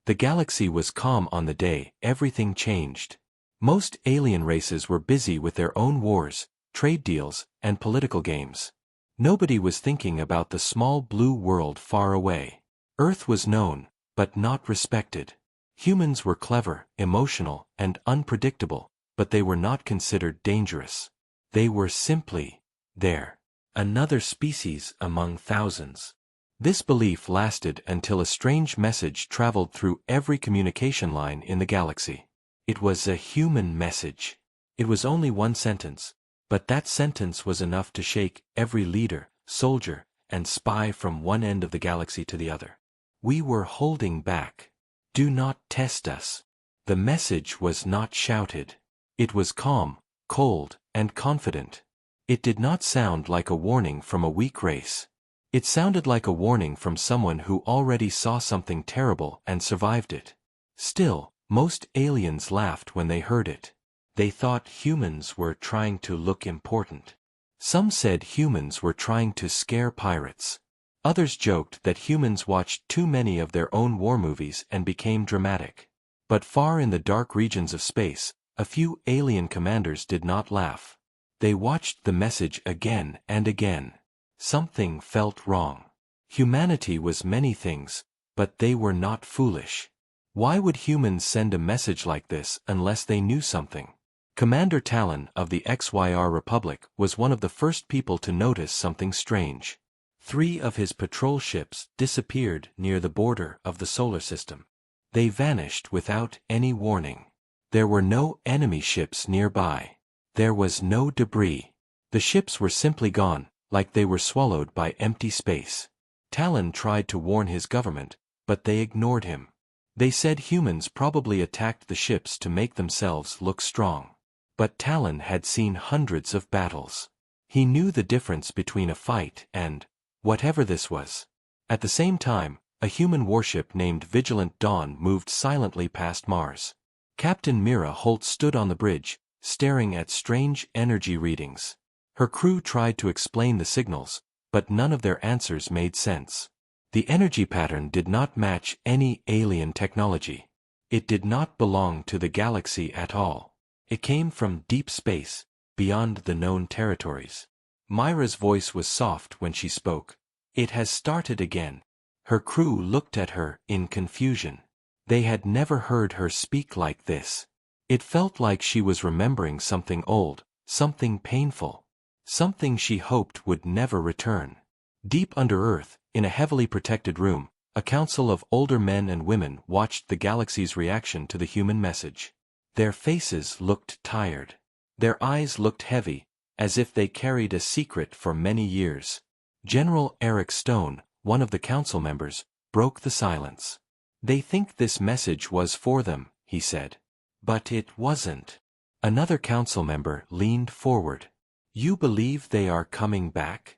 The galaxy was calm on the day everything changed. Most alien races were busy with their own wars, trade deals, and political games. Nobody was thinking about the small blue world far away. Earth was known, but not respected. Humans were clever, emotional, and unpredictable, but they were not considered dangerous. They were simply there. Another species among thousands. This belief lasted until a strange message traveled through every communication line in the galaxy. It was a human message. It was only one sentence, but that sentence was enough to shake every leader, soldier, and spy from one end of the galaxy to the other. We were holding back. Do not test us. The message was not shouted. It was calm, cold, and confident. It did not sound like a warning from a weak race. It sounded like a warning from someone who already saw something terrible and survived it. Still, most aliens laughed when they heard it. They thought humans were trying to look important. Some said humans were trying to scare pirates. Others joked that humans watched too many of their own war movies and became dramatic. But far in the dark regions of space, a few alien commanders did not laugh. They watched the message again and again. Something felt wrong. Humanity was many things, but they were not foolish. Why would humans send a message like this unless they knew something? Commander Talon of the XYR Republic was one of the first people to notice something strange. 3 of his patrol ships disappeared near the border of the solar system. They vanished without any warning. There were no enemy ships nearby. There was no debris. The ships were simply gone, like they were swallowed by empty space. Talon tried to warn his government, but they ignored him. They said humans probably attacked the ships to make themselves look strong. But Talon had seen hundreds of battles. He knew the difference between a fight and whatever this was. At the same time, a human warship named Vigilant Dawn moved silently past Mars. Captain Mira Holt stood on the bridge, staring at strange energy readings. Her crew tried to explain the signals, but none of their answers made sense. The energy pattern did not match any alien technology. It did not belong to the galaxy at all. It came from deep space, beyond the known territories. Myra's voice was soft when she spoke. It has started again. Her crew looked at her in confusion. They had never heard her speak like this. It felt like she was remembering something old, something painful, something she hoped would never return. Deep under Earth, in a heavily protected room, a council of older men and women watched the galaxy's reaction to the human message. Their faces looked tired. Their eyes looked heavy, as if they carried a secret for many years. General Eric Stone, one of the council members, broke the silence. "They think this message was for them," he said. "But it wasn't." Another council member leaned forward. "You believe they are coming back?"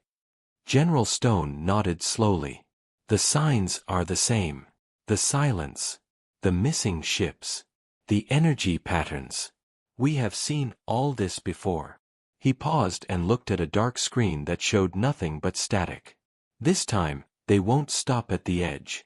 General Stone nodded slowly. "The signs are the same. The silence. The missing ships. The energy patterns. We have seen all this before." He paused and looked at a dark screen that showed nothing but static. "This time, they won't stop at the edge."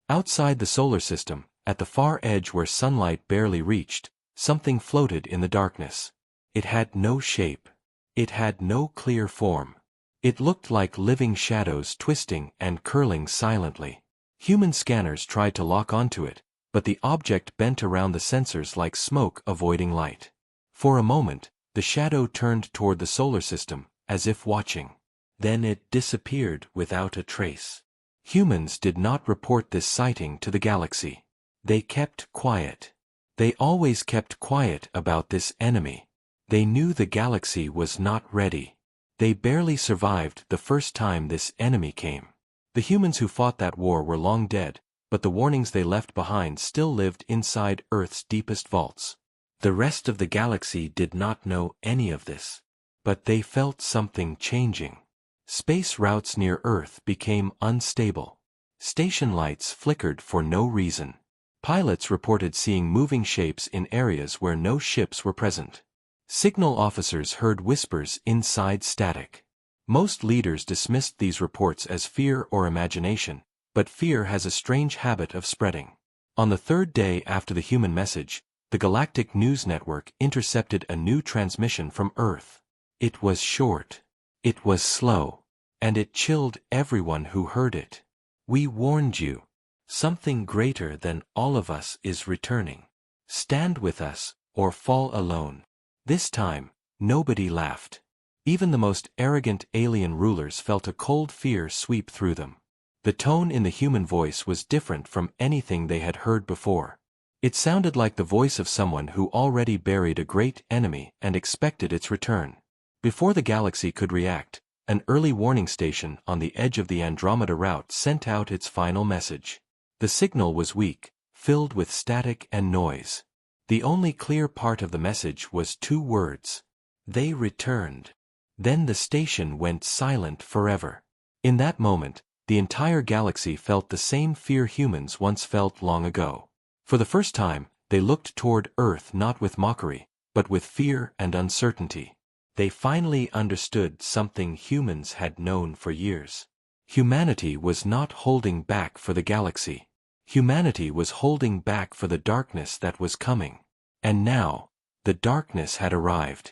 Outside the solar system, at the far edge where sunlight barely reached, something floated in the darkness. It had no shape. It had no clear form. It looked like living shadows twisting and curling silently. Human scanners tried to lock onto it, but the object bent around the sensors like smoke avoiding light. For a moment, the shadow turned toward the solar system, as if watching. Then it disappeared without a trace. Humans did not report this sighting to the galaxy. They kept quiet. They always kept quiet about this enemy. They knew the galaxy was not ready. They barely survived the first time this enemy came. The humans who fought that war were long dead, but the warnings they left behind still lived inside Earth's deepest vaults. The rest of the galaxy did not know any of this. But they felt something changing. Space routes near Earth became unstable. Station lights flickered for no reason. Pilots reported seeing moving shapes in areas where no ships were present. Signal officers heard whispers inside static. Most leaders dismissed these reports as fear or imagination, but fear has a strange habit of spreading. On the third day after the human message, the Galactic News Network intercepted a new transmission from Earth. It was short. It was slow. And it chilled everyone who heard it. "We warned you. Something greater than all of us is returning. Stand with us, or fall alone." This time, nobody laughed. Even the most arrogant alien rulers felt a cold fear sweep through them. The tone in the human voice was different from anything they had heard before. It sounded like the voice of someone who already buried a great enemy and expected its return. Before the galaxy could react, an early warning station on the edge of the Andromeda route sent out its final message. The signal was weak, filled with static and noise. The only clear part of the message was 2 words. They returned. Then the station went silent forever. In that moment, the entire galaxy felt the same fear humans once felt long ago. For the first time, they looked toward Earth not with mockery, but with fear and uncertainty. They finally understood something humans had known for years. Humanity was not holding back for the galaxy. Humanity was holding back for the darkness that was coming. And now, the darkness had arrived.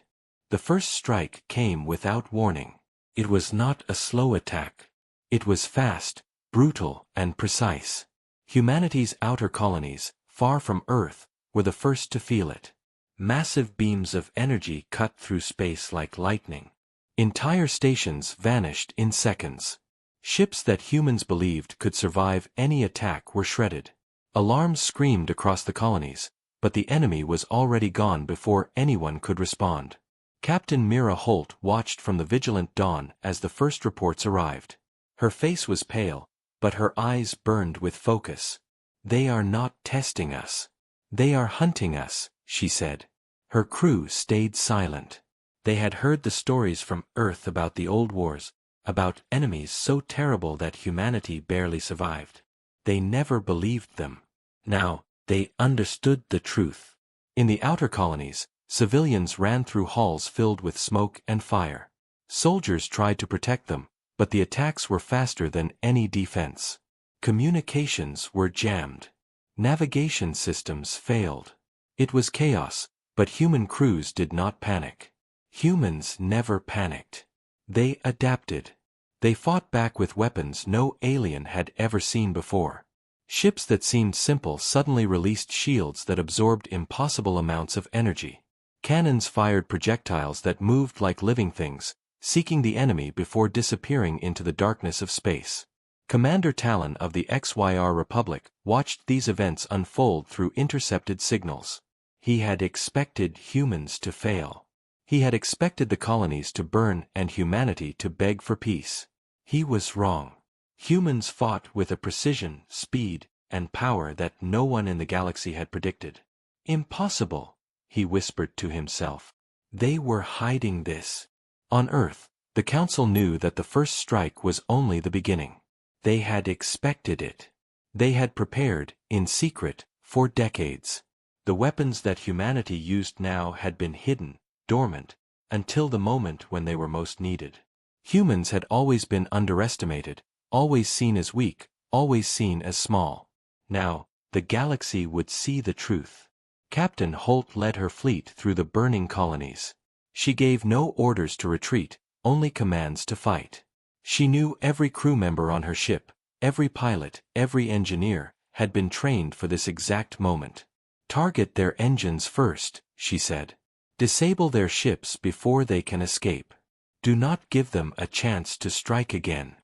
The first strike came without warning. It was not a slow attack. It was fast, brutal, and precise. Humanity's outer colonies, far from Earth, were the first to feel it. Massive beams of energy cut through space like lightning. Entire stations vanished in seconds. Ships that humans believed could survive any attack were shredded. Alarms screamed across the colonies, but the enemy was already gone before anyone could respond. Captain Mira Holt watched from the vigilant dawn as the first reports arrived. Her face was pale, but her eyes burned with focus. "They are not testing us. They are hunting us," she said. Her crew stayed silent. They had heard the stories from Earth about the old wars, about enemies so terrible that humanity barely survived. They never believed them. Now, they understood the truth. In the outer colonies, civilians ran through halls filled with smoke and fire. Soldiers tried to protect them, but the attacks were faster than any defense. Communications were jammed. Navigation systems failed. It was chaos, but human crews did not panic. Humans never panicked. They adapted. They fought back with weapons no alien had ever seen before. Ships that seemed simple suddenly released shields that absorbed impossible amounts of energy. Cannons fired projectiles that moved like living things, seeking the enemy before disappearing into the darkness of space. Commander Talon of the XYR Republic watched these events unfold through intercepted signals. He had expected humans to fail. He had expected the colonies to burn and humanity to beg for peace. He was wrong. Humans fought with a precision, speed, and power that no one in the galaxy had predicted. "Impossible," he whispered to himself. They were hiding this. On Earth, the Council knew that the first strike was only the beginning. They had expected it. They had prepared, in secret, for decades. The weapons that humanity used now had been hidden, dormant, until the moment when they were most needed. Humans had always been underestimated, always seen as weak, always seen as small. Now, the galaxy would see the truth. Captain Holt led her fleet through the burning colonies. She gave no orders to retreat, only commands to fight. She knew every crew member on her ship, every pilot, every engineer, had been trained for this exact moment. "Target their engines first," she said. "Disable their ships before they can escape. Do not give them a chance to strike again."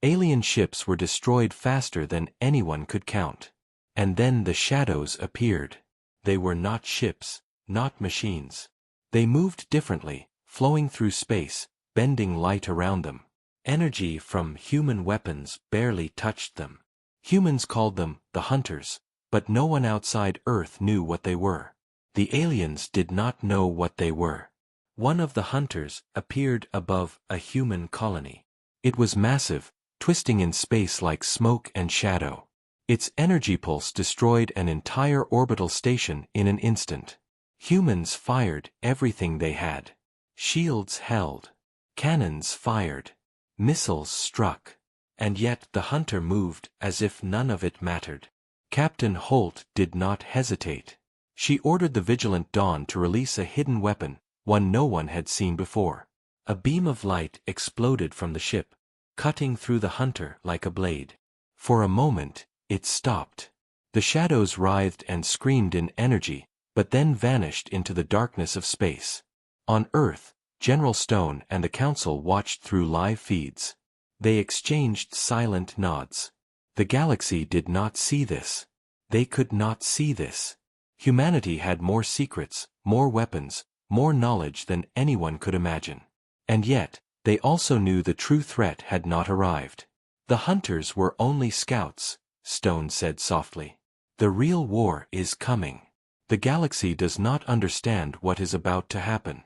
Alien ships were destroyed faster than anyone could count. And then the shadows appeared. They were not ships, not machines. They moved differently, flowing through space, bending light around them. Energy from human weapons barely touched them. Humans called them the Hunters, but no one outside Earth knew what they were. The aliens did not know what they were. One of the Hunters appeared above a human colony. It was massive, twisting in space like smoke and shadow. Its energy pulse destroyed an entire orbital station in an instant. Humans fired everything they had. Shields held. Cannons fired. Missiles struck. And yet the Hunter moved as if none of it mattered. Captain Holt did not hesitate. She ordered the vigilant Dawn to release a hidden weapon, one no one had seen before. A beam of light exploded from the ship, cutting through the hunter like a blade. For a moment, it stopped. The shadows writhed and screamed in energy, but then vanished into the darkness of space. On Earth, General Stone and the Council watched through live feeds. They exchanged silent nods. The galaxy did not see this. They could not see this. Humanity had more secrets, more weapons, more knowledge than anyone could imagine. And yet, they also knew the true threat had not arrived. The hunters were only scouts, Stone said softly. The real war is coming. The galaxy does not understand what is about to happen.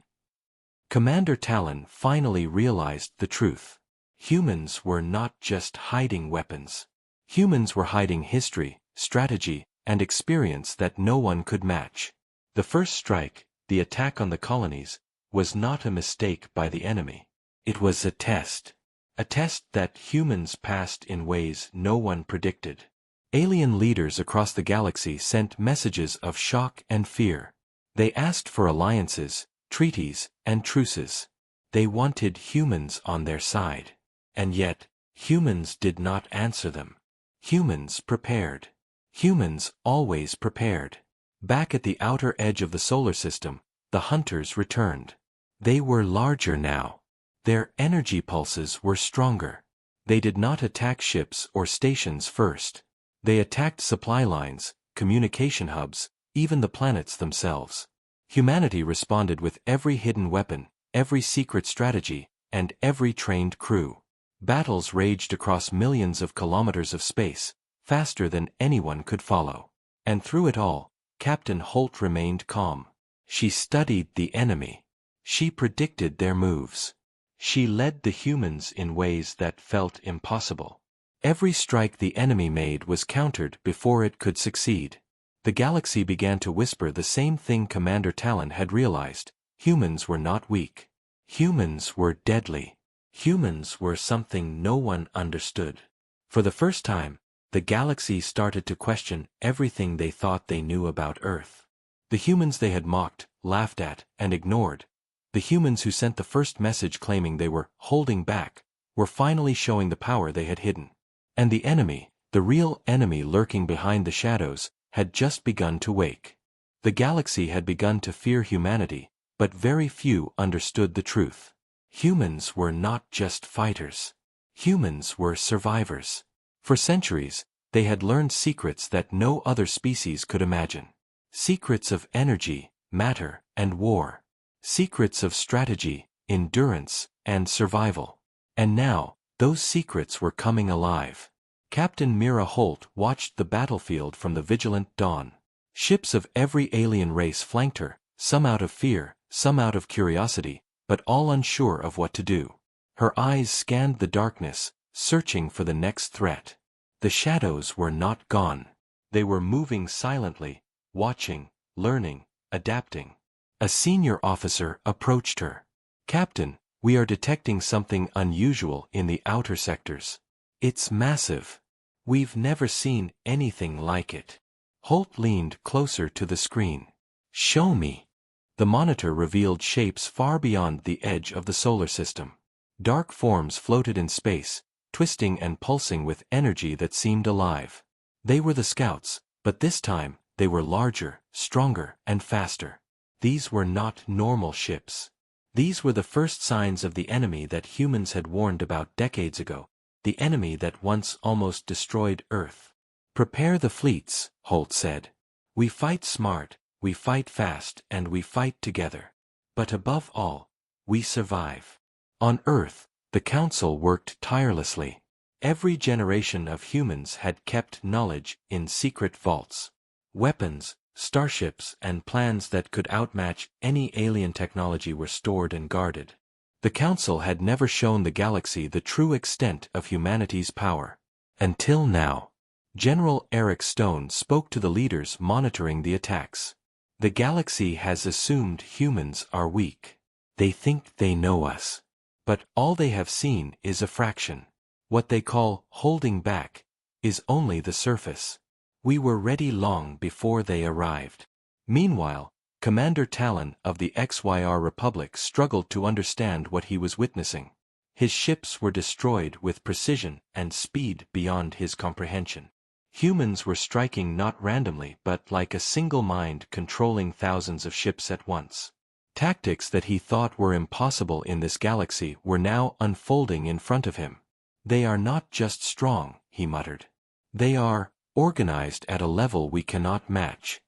Commander Talon finally realized the truth. Humans were not just hiding weapons. Humans were hiding history, strategy, and experience that no one could match. The first strike, the attack on the colonies, was not a mistake by the enemy. It was a test. A test that humans passed in ways no one predicted. Alien leaders across the galaxy sent messages of shock and fear. They asked for alliances, treaties, and truces. They wanted humans on their side. And yet, humans did not answer them. Humans prepared. Humans always prepared. Back at the outer edge of the solar system, the hunters returned. They were larger now. Their energy pulses were stronger. They did not attack ships or stations first. They attacked supply lines, communication hubs, even the planets themselves. Humanity responded with every hidden weapon, every secret strategy, and every trained crew. Battles raged across millions of kilometers of space, faster than anyone could follow. And through it all, Captain Holt remained calm. She studied the enemy. She predicted their moves. She led the humans in ways that felt impossible. Every strike the enemy made was countered before it could succeed. The galaxy began to whisper the same thing Commander Talon had realized. Humans were not weak. Humans were deadly. Humans were something no one understood. For the first time, the galaxy started to question everything they thought they knew about Earth. The humans they had mocked, laughed at, and ignored, the humans who sent the first message claiming they were holding back, were finally showing the power they had hidden. And the enemy, the real enemy lurking behind the shadows, had just begun to wake. The galaxy had begun to fear humanity, but very few understood the truth. Humans were not just fighters. Humans were survivors. For centuries, they had learned secrets that no other species could imagine. Secrets of energy, matter, and war. Secrets of strategy, endurance, and survival. And now, those secrets were coming alive. Captain Mira Holt watched the battlefield from the vigilant Dawn. Ships of every alien race flanked her, some out of fear, some out of curiosity, but all unsure of what to do. Her eyes scanned the darkness, searching for the next threat. The shadows were not gone. They were moving silently, watching, learning, adapting. A senior officer approached her. "Captain, we are detecting something unusual in the outer sectors. It's massive. We've never seen anything like it." Holt leaned closer to the screen. "Show me." The monitor revealed shapes far beyond the edge of the solar system. Dark forms floated in space, twisting and pulsing with energy that seemed alive. They were the scouts, but this time, they were larger, stronger, and faster. These were not normal ships. These were the first signs of the enemy that humans had warned about decades ago, the enemy that once almost destroyed Earth. "Prepare the fleets," Holt said. "We fight smart, we fight fast, and we fight together. But above all, we survive." On Earth, the Council worked tirelessly. Every generation of humans had kept knowledge in secret vaults. Weapons, starships, and plans that could outmatch any alien technology were stored and guarded. The Council had never shown the galaxy the true extent of humanity's power. Until now. General Eric Stone spoke to the leaders monitoring the attacks. "The galaxy has assumed humans are weak. They think they know us. But all they have seen is a fraction. What they call holding back is only the surface. We were ready long before they arrived. Meanwhile, Commander Talon of the XYR Republic struggled to understand what he was witnessing. His ships were destroyed with precision and speed beyond his comprehension. Humans were striking not randomly but like a single mind controlling thousands of ships at once. Tactics that he thought were impossible in this galaxy were now unfolding in front of him. They are not just strong, he muttered. They are organized at a level we cannot match.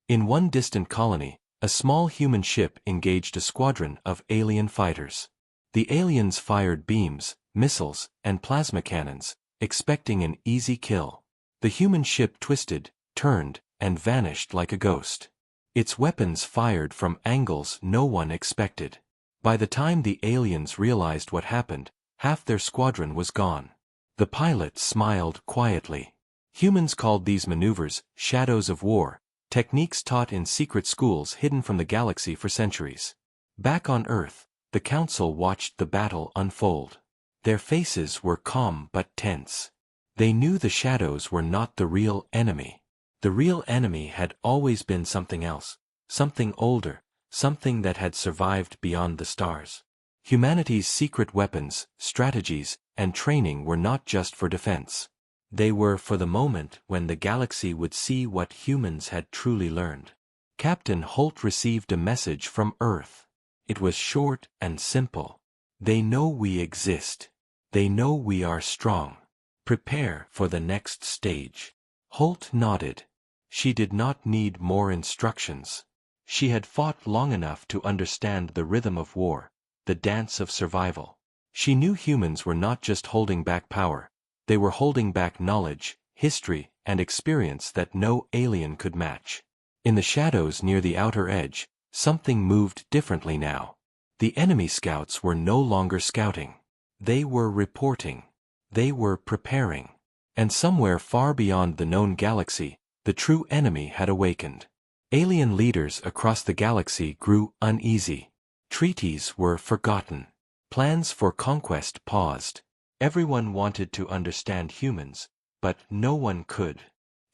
In one distant colony, a small human ship engaged a squadron of alien fighters. The aliens fired beams, missiles, and plasma cannons, expecting an easy kill. The human ship twisted, turned, and vanished like a ghost. Its weapons fired from angles no one expected. By the time the aliens realized what happened, half their squadron was gone. The pilot smiled quietly. Humans called these maneuvers shadows of war, techniques taught in secret schools hidden from the galaxy for centuries. Back on Earth, the Council watched the battle unfold. Their faces were calm but tense. They knew the shadows were not the real enemy. The real enemy had always been something else, something older, something that had survived beyond the stars. Humanity's secret weapons, strategies, and training were not just for defense. They were for the moment when the galaxy would see what humans had truly learned. Captain Holt received a message from Earth. It was short and simple. They know we exist. They know we are strong. Prepare for the next stage. Holt nodded. She did not need more instructions. She had fought long enough to understand the rhythm of war, the dance of survival. She knew humans were not just holding back power, they were holding back knowledge, history, and experience that no alien could match. In the shadows near the outer edge, something moved differently now. The enemy scouts were no longer scouting. They were reporting. They were preparing. And somewhere far beyond the known galaxy, the true enemy had awakened. Alien leaders across the galaxy grew uneasy. Treaties were forgotten. Plans for conquest paused. Everyone wanted to understand humans, but no one could.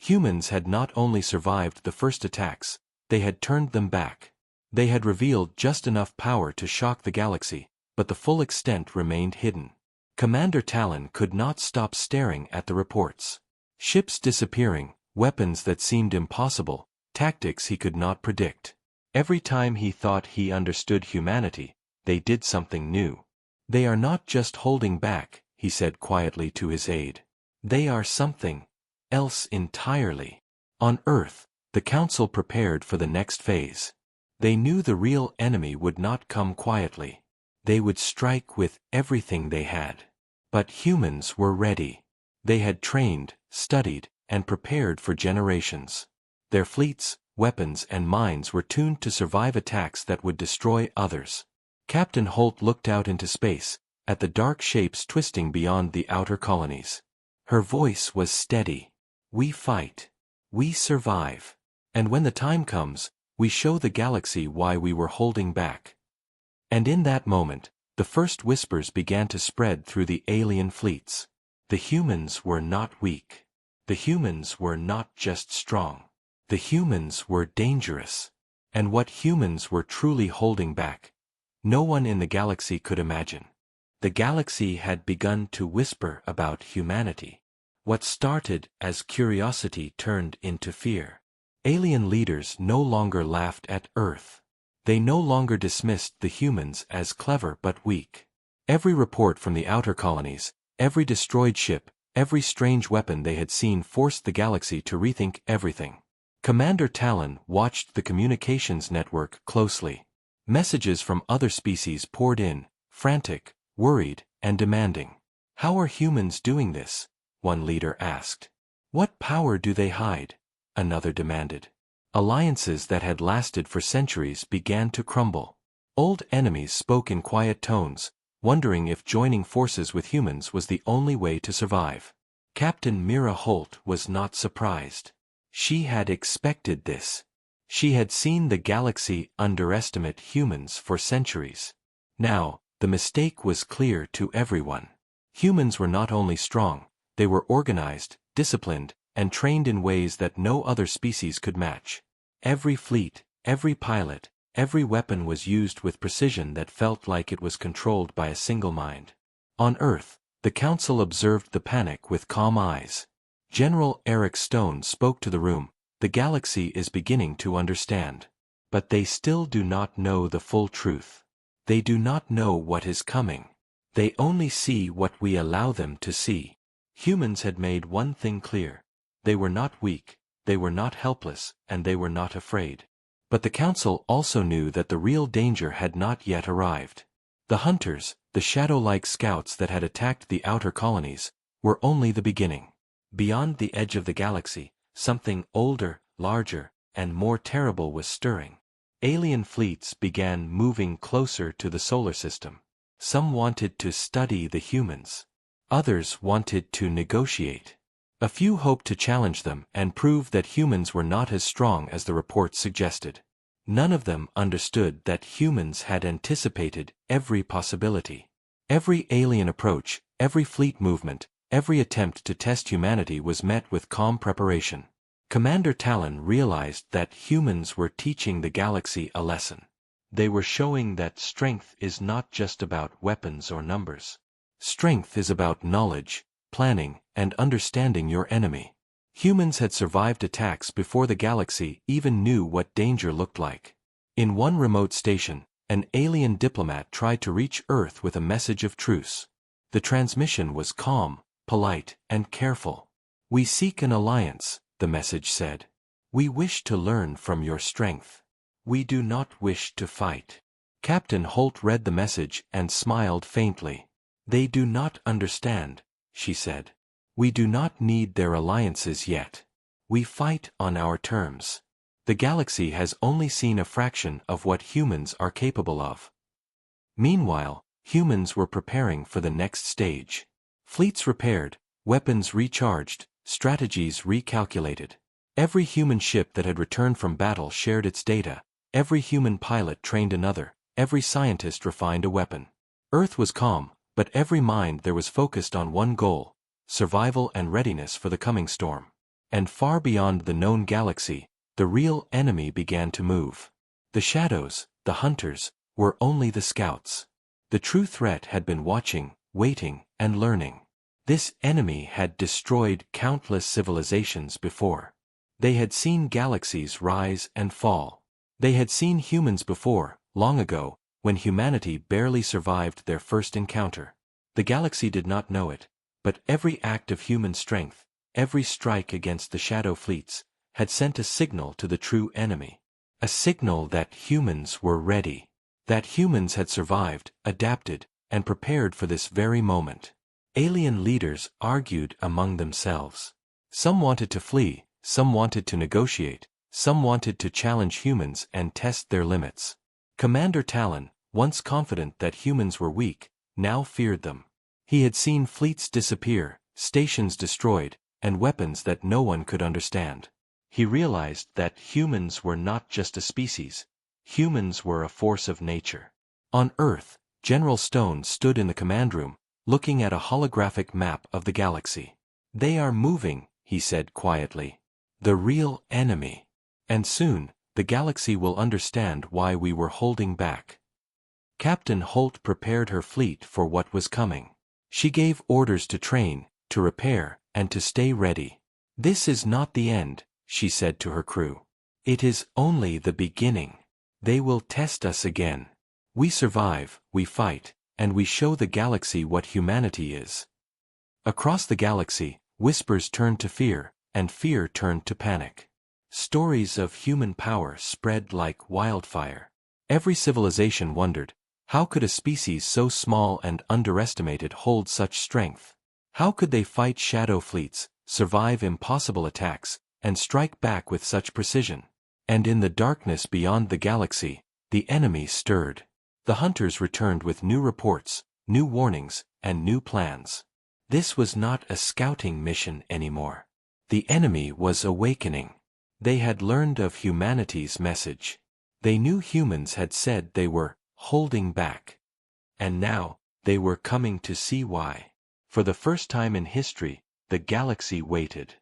Humans had not only survived the first attacks, they had turned them back. They had revealed just enough power to shock the galaxy, but the full extent remained hidden. Commander Talon could not stop staring at the reports. Ships disappearing, weapons that seemed impossible, tactics he could not predict. Every time he thought he understood humanity, they did something new. They are not just holding back, he said quietly to his aide. They are something else entirely. On Earth, the Council prepared for the next phase. They knew the real enemy would not come quietly. They would strike with everything they had. But humans were ready. They had trained, studied, and prepared for generations. Their fleets, weapons, and minds were tuned to survive attacks that would destroy others. Captain Holt looked out into space, at the dark shapes twisting beyond the outer colonies. Her voice was steady. We fight. We survive. And when the time comes, we show the galaxy why we were holding back. And in that moment, the first whispers began to spread through the alien fleets. The humans were not weak. The humans were not just strong. The humans were dangerous. And what humans were truly holding back, no one in the galaxy could imagine. The galaxy had begun to whisper about humanity. What started as curiosity turned into fear. Alien leaders no longer laughed at Earth. They no longer dismissed the humans as clever but weak. Every report from the outer colonies, every destroyed ship, every strange weapon they had seen forced the galaxy to rethink everything. Commander Talon watched the communications network closely. Messages from other species poured in, frantic, worried, and demanding. How are humans doing this? One leader asked. What power do they hide? Another demanded. Alliances that had lasted for centuries began to crumble. Old enemies spoke in quiet tones, wondering if joining forces with humans was the only way to survive. Captain Mira Holt was not surprised. She had expected this. She had seen the galaxy underestimate humans for centuries. Now, the mistake was clear to everyone. Humans were not only strong, they were organized, disciplined, and trained in ways that no other species could match. Every fleet, every pilot, every weapon was used with precision that felt like it was controlled by a single mind. On Earth, the Council observed the panic with calm eyes. General Eric Stone spoke to the room. The galaxy is beginning to understand. But they still do not know the full truth. They do not know what is coming. They only see what we allow them to see. Humans had made one thing clear. They were not weak, they were not helpless, and they were not afraid. But the Council also knew that the real danger had not yet arrived. The hunters, the shadow-like scouts that had attacked the outer colonies, were only the beginning. Beyond the edge of the galaxy, something older, larger, and more terrible was stirring. Alien fleets began moving closer to the solar system. Some wanted to study the humans. Others wanted to negotiate. A few hoped to challenge them and prove that humans were not as strong as the reports suggested. None of them understood that humans had anticipated every possibility. Every alien approach, every fleet movement, every attempt to test humanity was met with calm preparation. Commander Talon realized that humans were teaching the galaxy a lesson. They were showing that strength is not just about weapons or numbers. Strength is about knowledge, planning, and understanding your enemy. Humans had survived attacks before the galaxy even knew what danger looked like. In one remote station, an alien diplomat tried to reach Earth with a message of truce. The transmission was calm, polite, and careful. "We seek an alliance," the message said. "We wish to learn from your strength. We do not wish to fight." Captain Holt read the message and smiled faintly. "They do not understand," she said. "We do not need their alliances yet. We fight on our terms. The galaxy has only seen a fraction of what humans are capable of." Meanwhile, humans were preparing for the next stage. Fleets repaired, weapons recharged, strategies recalculated. Every human ship that had returned from battle shared its data. Every human pilot trained another. Every scientist refined a weapon. Earth was calm, but every mind there was focused on one goal: survival and readiness for the coming storm. And far beyond the known galaxy, the real enemy began to move. The shadows, the hunters, were only the scouts. The true threat had been watching, waiting, and learning. This enemy had destroyed countless civilizations before. They had seen galaxies rise and fall. They had seen humans before, long ago, when humanity barely survived their first encounter. The galaxy did not know it, but every act of human strength, every strike against the shadow fleets, had sent a signal to the true enemy. A signal that humans were ready. That humans had survived, adapted, and prepared for this very moment. Alien leaders argued among themselves. Some wanted to flee, some wanted to negotiate, some wanted to challenge humans and test their limits. Commander Talon, once confident that humans were weak, now feared them. He had seen fleets disappear, stations destroyed, and weapons that no one could understand. He realized that humans were not just a species. Humans were a force of nature. On Earth, General Stone stood in the command room, looking at a holographic map of the galaxy. "They are moving," he said quietly. "The real enemy. And soon, the galaxy will understand why we were holding back." Captain Holt prepared her fleet for what was coming. She gave orders to train, to repair, and to stay ready. "This is not the end," she said to her crew. "It is only the beginning. They will test us again. We survive, we fight, and we show the galaxy what humanity is." Across the galaxy, whispers turned to fear, and fear turned to panic. Stories of human power spread like wildfire. Every civilization wondered, how could a species so small and underestimated hold such strength? How could they fight shadow fleets, survive impossible attacks, and strike back with such precision? And in the darkness beyond the galaxy, the enemy stirred. The hunters returned with new reports, new warnings, and new plans. This was not a scouting mission anymore. The enemy was awakening. They had learned of humanity's message. They knew humans had said they were holding back. And now, they were coming to see why. For the first time in history, the galaxy waited.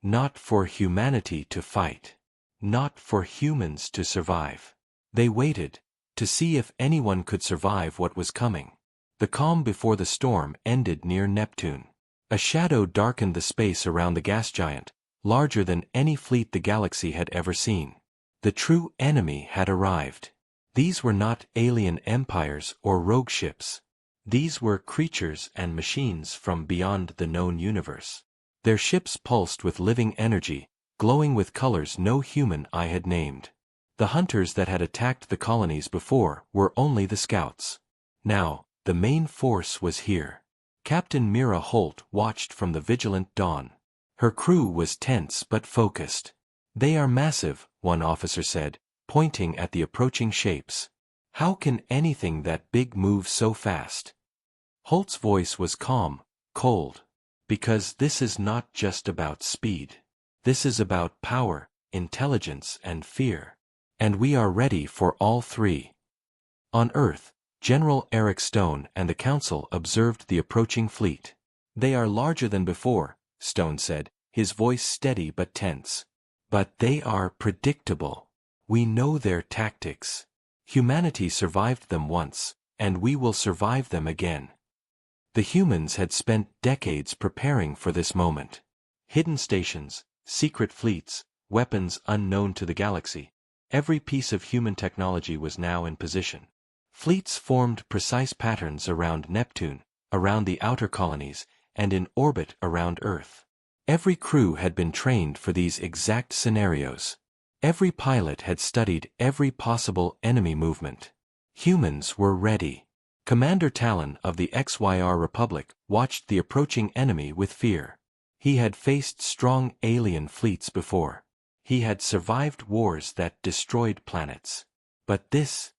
Not for humanity to fight. Not for humans to survive. They waited, to see if anyone could survive what was coming. The calm before the storm ended near Neptune. A shadow darkened the space around the gas giant, larger than any fleet the galaxy had ever seen. The true enemy had arrived. These were not alien empires or rogue ships. These were creatures and machines from beyond the known universe. Their ships pulsed with living energy, glowing with colors no human eye had named. The hunters that had attacked the colonies before were only the scouts. Now, the main force was here. Captain Mira Holt watched from the vigilant dawn. Her crew was tense but focused. "They are massive," one officer said, pointing at the approaching shapes. "How can anything that big move so fast?" Holt's voice was calm, cold. "Because this is not just about speed. This is about power, intelligence, and fear. And we are ready for all three." On Earth, General Eric Stone and the Council observed the approaching fleet. "They are larger than before," Stone said, his voice steady but tense. "But they are predictable. We know their tactics. Humanity survived them once, and we will survive them again." The humans had spent decades preparing for this moment. Hidden stations, secret fleets, weapons unknown to the galaxy. Every piece of human technology was now in position. Fleets formed precise patterns around Neptune, around the outer colonies, and in orbit around Earth. Every crew had been trained for these exact scenarios. Every pilot had studied every possible enemy movement. Humans were ready. Commander Talon of the XYR Republic watched the approaching enemy with fear. He had faced strong alien fleets before. He had survived wars that destroyed planets. But this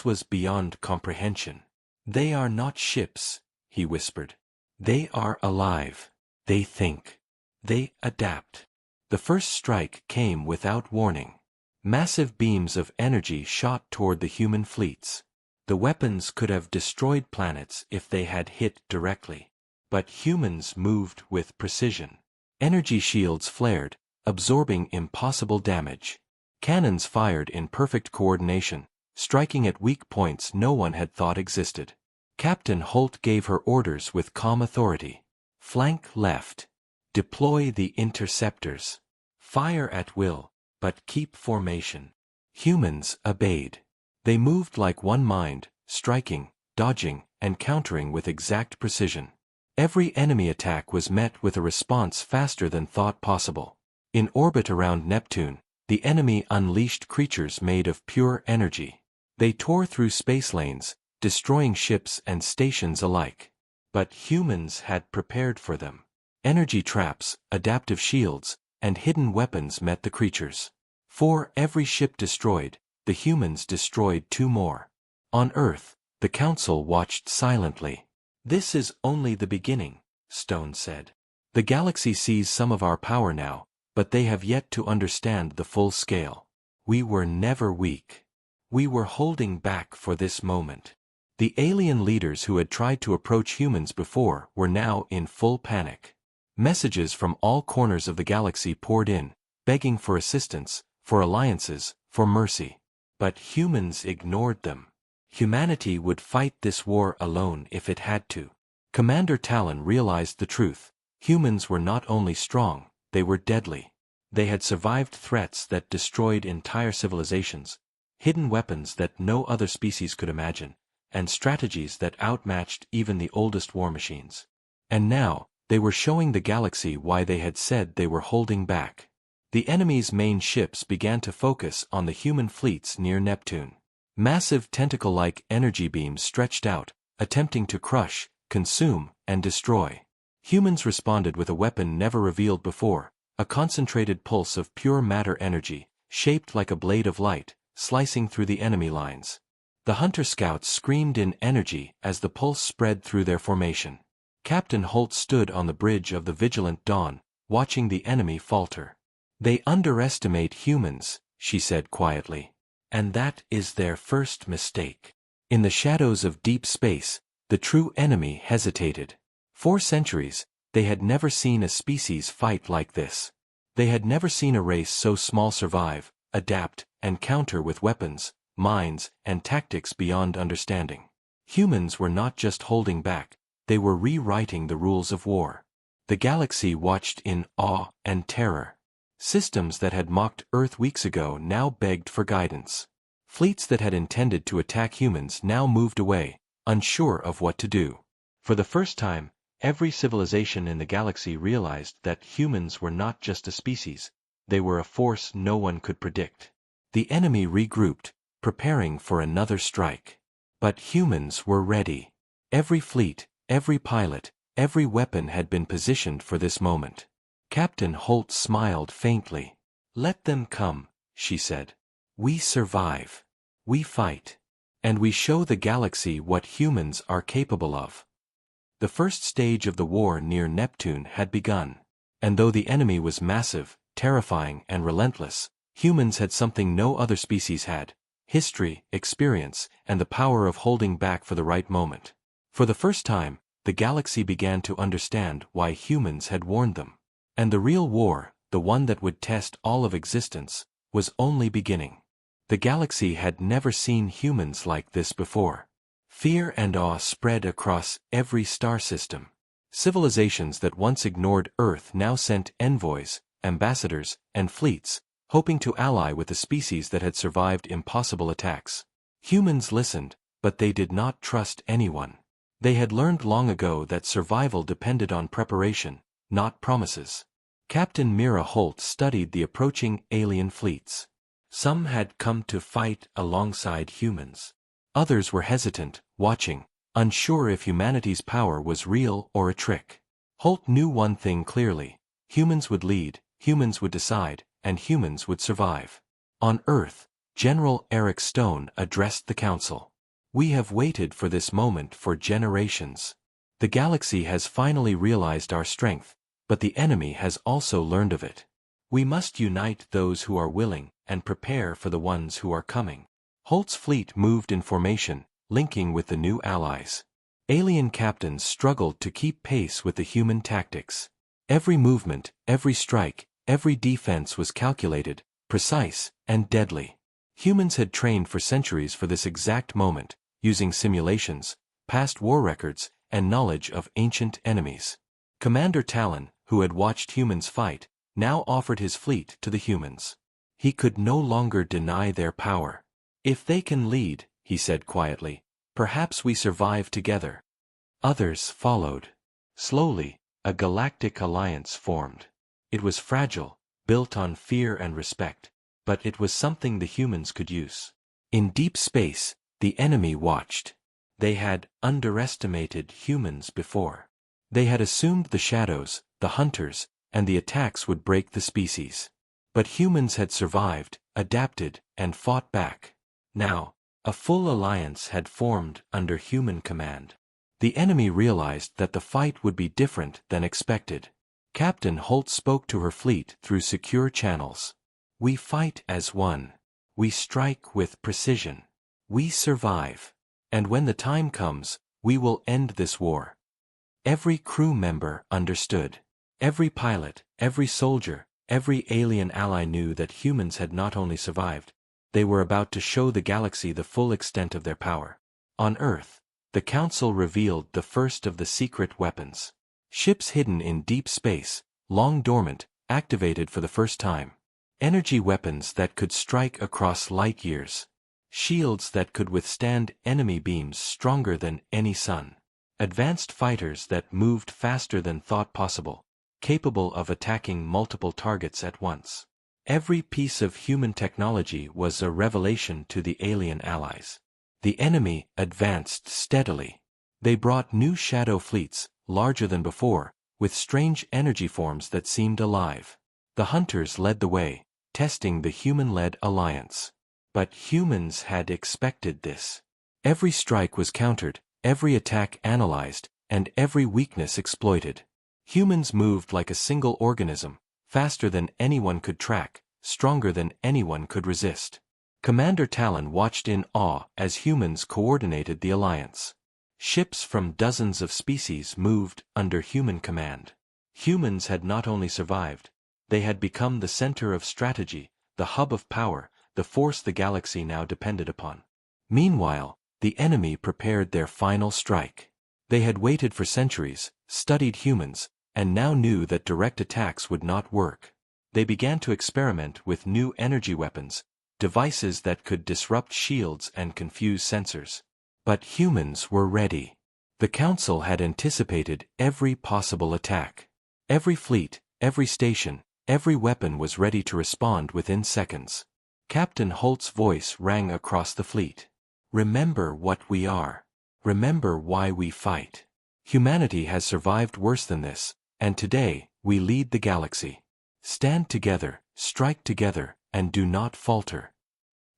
was beyond comprehension. "They are not ships," he whispered. "They are alive. They think. They adapt." The first strike came without warning. Massive beams of energy shot toward the human fleets. The weapons could have destroyed planets if they had hit directly. But humans moved with precision. Energy shields flared, absorbing impossible damage. Cannons fired in perfect coordination, striking at weak points no one had thought existed. Captain Holt gave her orders with calm authority. "Flank left. Deploy the interceptors. Fire at will, but keep formation." Humans obeyed. They moved like one mind, striking, dodging, and countering with exact precision. Every enemy attack was met with a response faster than thought possible. In orbit around Neptune, the enemy unleashed creatures made of pure energy. They tore through space lanes, destroying ships and stations alike. But humans had prepared for them. Energy traps, adaptive shields, and hidden weapons met the creatures. For every ship destroyed, the humans destroyed two more. On Earth, the Council watched silently. "This is only the beginning," Stone said. "The galaxy sees some of our power now, but they have yet to understand the full scale. We were never weak. We were holding back for this moment." The alien leaders who had tried to approach humans before were now in full panic. Messages from all corners of the galaxy poured in, begging for assistance, for alliances, for mercy. But humans ignored them. Humanity would fight this war alone if it had to. Commander Talon realized the truth. Humans were not only strong, they were deadly. They had survived threats that destroyed entire civilizations, hidden weapons that no other species could imagine, and strategies that outmatched even the oldest war machines. And now, they were showing the galaxy why they had said they were holding back. The enemy's main ships began to focus on the human fleets near Neptune. Massive tentacle-like energy beams stretched out, attempting to crush, consume, and destroy. Humans responded with a weapon never revealed before, a concentrated pulse of pure matter energy, shaped like a blade of light, slicing through the enemy lines. The hunter scouts screamed in energy as the pulse spread through their formation. Captain Holt stood on the bridge of the vigilant dawn, watching the enemy falter. "They underestimate humans," she said quietly. "And that is their first mistake." In the shadows of deep space, the true enemy hesitated. For centuries, they had never seen a species fight like this. They had never seen a race so small survive, adapt, and counter with weapons, minds, and tactics beyond understanding. Humans were not just holding back, they were rewriting the rules of war. The galaxy watched in awe and terror. Systems that had mocked Earth weeks ago now begged for guidance. Fleets that had intended to attack humans now moved away, unsure of what to do. For the first time, every civilization in the galaxy realized that humans were not just a species, they were a force no one could predict. The enemy regrouped, preparing for another strike. But humans were ready. Every fleet, every pilot, every weapon had been positioned for this moment. Captain Holt smiled faintly. "Let them come," she said. "We survive. We fight. And we show the galaxy what humans are capable of." The first stage of the war near Neptune had begun. And though the enemy was massive, terrifying, and relentless, humans had something no other species had: history, experience, and the power of holding back for the right moment. For the first time, the galaxy began to understand why humans had warned them. And the real war, the one that would test all of existence, was only beginning. The galaxy had never seen humans like this before. Fear and awe spread across every star system. Civilizations that once ignored Earth now sent envoys, ambassadors, and fleets, hoping to ally with the species that had survived impossible attacks. Humans listened, but they did not trust anyone. They had learned long ago that survival depended on preparation, not promises. Captain Mira Holt studied the approaching alien fleets. Some had come to fight alongside humans. Others were hesitant, watching, unsure if humanity's power was real or a trick. Holt knew one thing clearly: humans would lead, humans would decide, and humans would survive. On Earth, General Eric Stone addressed the council. "We have waited for this moment for generations. The galaxy has finally realized our strength, but the enemy has also learned of it. We must unite those who are willing and prepare for the ones who are coming." Holt's fleet moved in formation, linking with the new allies. Alien captains struggled to keep pace with the human tactics. Every movement, every strike, every defense was calculated, precise, and deadly. Humans had trained for centuries for this exact moment, using simulations, past war records, and knowledge of ancient enemies. Commander Talon, who had watched humans fight, now offered his fleet to the humans. He could no longer deny their power. "If they can lead," he said quietly, "perhaps we survive together." Others followed. Slowly, a galactic alliance formed. It was fragile, built on fear and respect, but it was something the humans could use. In deep space, the enemy watched. They had underestimated humans before. They had assumed the shadows, the hunters, and the attacks would break the species. But humans had survived, adapted, and fought back. Now, a full alliance had formed under human command. The enemy realized that the fight would be different than expected. Captain Holt spoke to her fleet through secure channels. "We fight as one. We strike with precision. We survive. And when the time comes, we will end this war." Every crew member understood. Every pilot, every soldier, every alien ally knew that humans had not only survived, they were about to show the galaxy the full extent of their power. On Earth, the Council revealed the first of the secret weapons. Ships hidden in deep space, long dormant, activated for the first time. Energy weapons that could strike across light years. Shields that could withstand enemy beams stronger than any sun. Advanced fighters that moved faster than thought possible, capable of attacking multiple targets at once. Every piece of human technology was a revelation to the alien allies. The enemy advanced steadily. They brought new shadow fleets, larger than before, with strange energy forms that seemed alive. The hunters led the way, testing the human-led alliance. But humans had expected this. Every strike was countered, every attack analyzed, and every weakness exploited. Humans moved like a single organism, faster than anyone could track, stronger than anyone could resist. Commander Talon watched in awe as humans coordinated the alliance. Ships from dozens of species moved under human command. Humans had not only survived, They had become the center of strategy, the hub of power, the force the galaxy now depended upon. Meanwhile, the enemy prepared their final strike. They had waited for centuries, studied humans, and now knew that direct attacks would not work. They began to experiment with new energy weapons, devices that could disrupt shields and confuse sensors. But humans were ready. The Council had anticipated every possible attack. Every fleet, every station, every weapon was ready to respond within seconds. Captain Holt's voice rang across the fleet. Remember what we are. Remember why we fight. Humanity has survived worse than this, and today, we lead the galaxy. Stand together, strike together, and do not falter.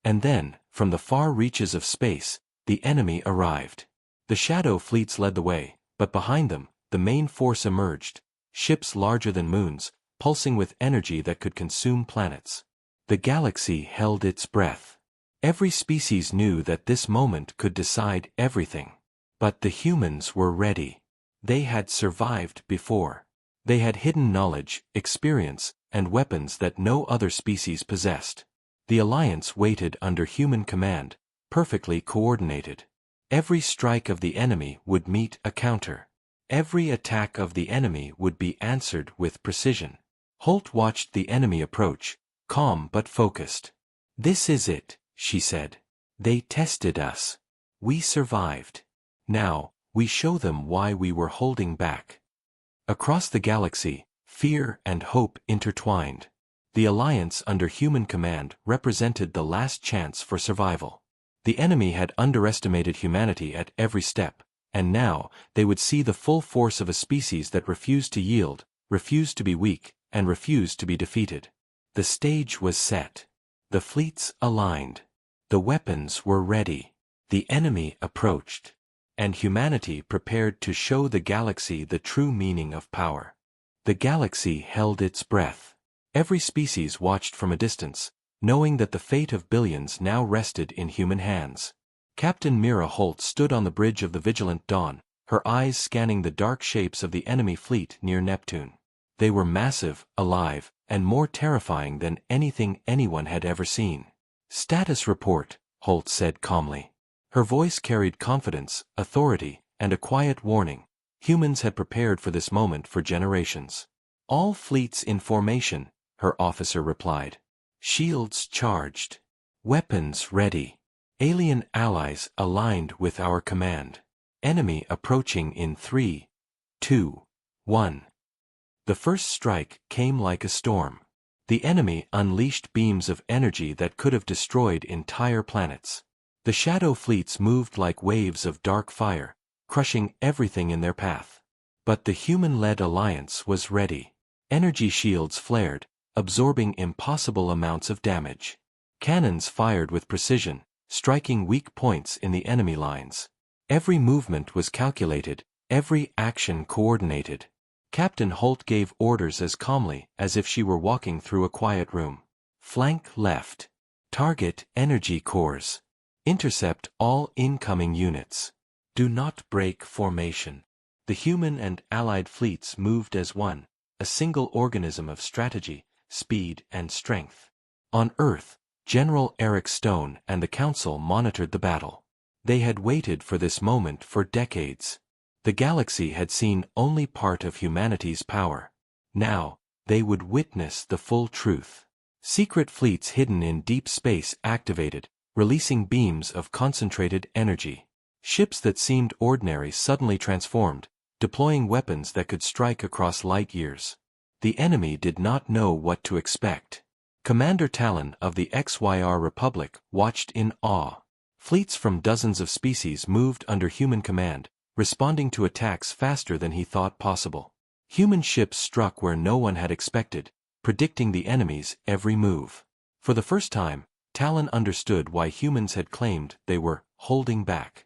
And then, from the far reaches of space, the enemy arrived. The shadow fleets led the way, but behind them, the main force emerged, ships larger than moons, pulsing with energy that could consume planets. The galaxy held its breath. Every species knew that this moment could decide everything. But the humans were ready. They had survived before. They had hidden knowledge, experience, and weapons that no other species possessed. The Alliance waited under human command, perfectly coordinated. Every strike of the enemy would meet a counter. Every attack of the enemy would be answered with precision. Holt watched the enemy approach, calm but focused. "This is it," she said. "They tested us. We survived. Now, we show them why we were holding back." Across the galaxy, fear and hope intertwined. The Alliance under human command represented the last chance for survival. The enemy had underestimated humanity at every step, and now, they would see the full force of a species that refused to yield, refused to be weak, and refused to be defeated. The stage was set. The fleets aligned. The weapons were ready. The enemy approached. And humanity prepared to show the galaxy the true meaning of power. The galaxy held its breath. Every species watched from a distance, knowing that the fate of billions now rested in human hands. Captain Mira Holt stood on the bridge of the Vigilant Dawn, her eyes scanning the dark shapes of the enemy fleet near Neptune. They were massive, alive, and more terrifying than anything anyone had ever seen. "Status report," Holt said calmly. Her voice carried confidence, authority, and a quiet warning. Humans had prepared for this moment for generations. "All fleets in formation," her officer replied. "Shields charged. Weapons ready. Alien allies aligned with our command. Enemy approaching in 3, 2, 1. The first strike came like a storm. The enemy unleashed beams of energy that could have destroyed entire planets. The shadow fleets moved like waves of dark fire, crushing everything in their path. But the human-led alliance was ready. Energy shields flared, absorbing impossible amounts of damage. Cannons fired with precision, striking weak points in the enemy lines. Every movement was calculated, every action coordinated. Captain Holt gave orders as calmly as if she were walking through a quiet room. "Flank left. Target energy cores. Intercept all incoming units. Do not break formation." The human and allied fleets moved as one, a single organism of strategy, speed, and strength. On Earth, General Eric Stone and the Council monitored the battle. They had waited for this moment for decades. The galaxy had seen only part of humanity's power. Now, they would witness the full truth. Secret fleets hidden in deep space activated, releasing beams of concentrated energy. Ships that seemed ordinary suddenly transformed, deploying weapons that could strike across light years. The enemy did not know what to expect. Commander Talon of the XYR Republic watched in awe. Fleets from dozens of species moved under human command, responding to attacks faster than he thought possible. Human ships struck where no one had expected, predicting the enemy's every move. For the first time, Talon understood why humans had claimed they were holding back.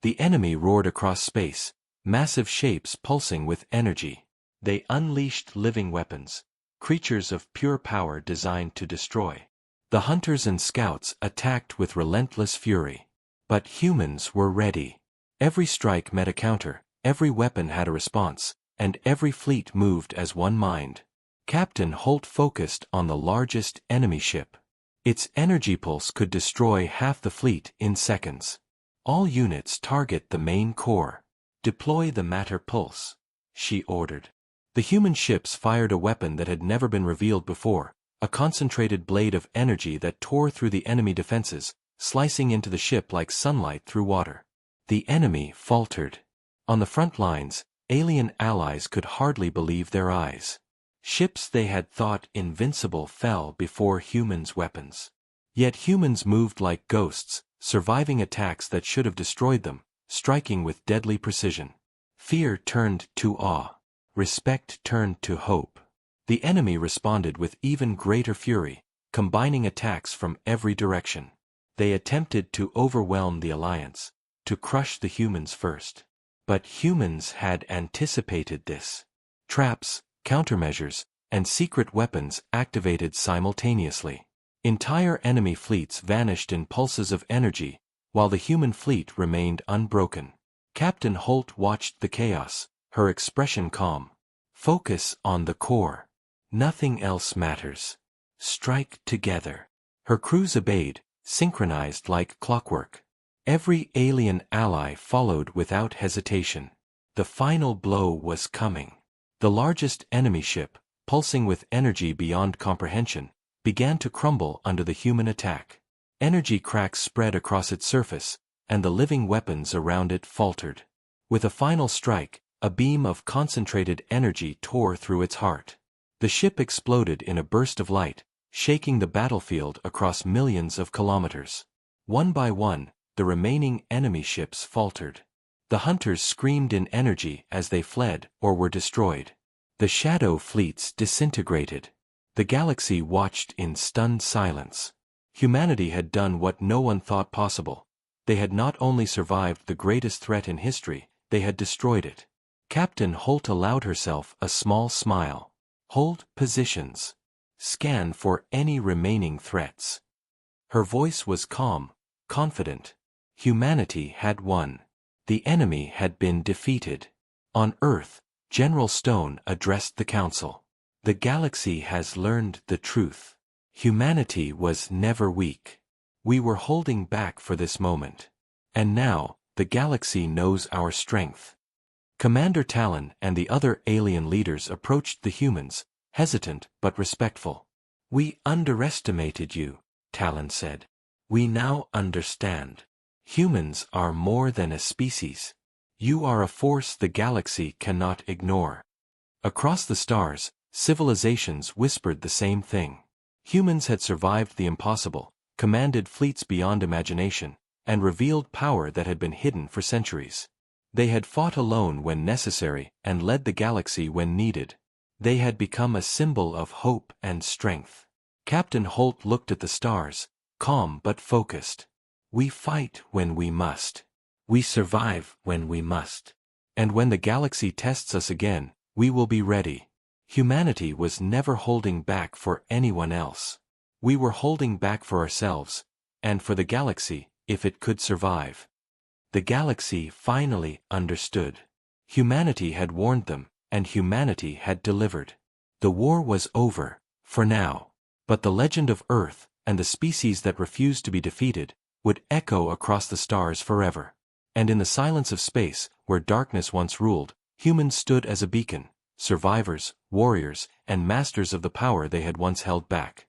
The enemy roared across space, massive shapes pulsing with energy. They unleashed living weapons, creatures of pure power designed to destroy. The hunters and scouts attacked with relentless fury. But humans were ready. Every strike met a counter, every weapon had a response, and every fleet moved as one mind. Captain Holt focused on the largest enemy ship. Its energy pulse could destroy half the fleet in seconds. All units target the main core. Deploy the matter pulse, she ordered. The human ships fired a weapon that had never been revealed before, a concentrated blade of energy that tore through the enemy defenses, slicing into the ship like sunlight through water. The enemy faltered. On the front lines, alien allies could hardly believe their eyes. Ships they had thought invincible fell before humans' weapons. Yet humans moved like ghosts, surviving attacks that should have destroyed them, striking with deadly precision. Fear turned to awe. Respect turned to hope. The enemy responded with even greater fury, combining attacks from every direction. They attempted to overwhelm the Alliance, to crush the humans first. But humans had anticipated this. Traps, countermeasures, and secret weapons activated simultaneously. Entire enemy fleets vanished in pulses of energy, while the human fleet remained unbroken. Captain Holt watched the chaos, her expression calm. Focus on the core. Nothing else matters. Strike together. Her crews obeyed, synchronized like clockwork. Every alien ally followed without hesitation. The final blow was coming. The largest enemy ship, pulsing with energy beyond comprehension, began to crumble under the human attack. Energy cracks spread across its surface, and the living weapons around it faltered. With a final strike, a beam of concentrated energy tore through its heart. The ship exploded in a burst of light, shaking the battlefield across millions of kilometers. One by one, the remaining enemy ships faltered. The hunters screamed in energy as they fled or were destroyed. The shadow fleets disintegrated. The galaxy watched in stunned silence. Humanity had done what no one thought possible. They had not only survived the greatest threat in history, they had destroyed it. Captain Holt allowed herself a small smile. Hold positions. Scan for any remaining threats. Her voice was calm, confident. Humanity had won. The enemy had been defeated. On Earth, General Stone addressed the Council. The galaxy has learned the truth. Humanity was never weak. We were holding back for this moment. And now, the galaxy knows our strength. Commander Talon and the other alien leaders approached the humans, hesitant but respectful. We underestimated you, Talon said. We now understand. Humans are more than a species. You are a force the galaxy cannot ignore. Across the stars, civilizations whispered the same thing. Humans had survived the impossible, commanded fleets beyond imagination, and revealed power that had been hidden for centuries. They had fought alone when necessary and led the galaxy when needed. They had become a symbol of hope and strength. Captain Holt looked at the stars, calm but focused. We fight when we must. We survive when we must. And when the galaxy tests us again, we will be ready. Humanity was never holding back for anyone else. We were holding back for ourselves, and for the galaxy, if it could survive. The galaxy finally understood. Humanity had warned them, and humanity had delivered. The war was over, for now. But the legend of Earth, and the species that refused to be defeated, would echo across the stars forever. And in the silence of space, where darkness once ruled, humans stood as a beacon, survivors, warriors, and masters of the power they had once held back.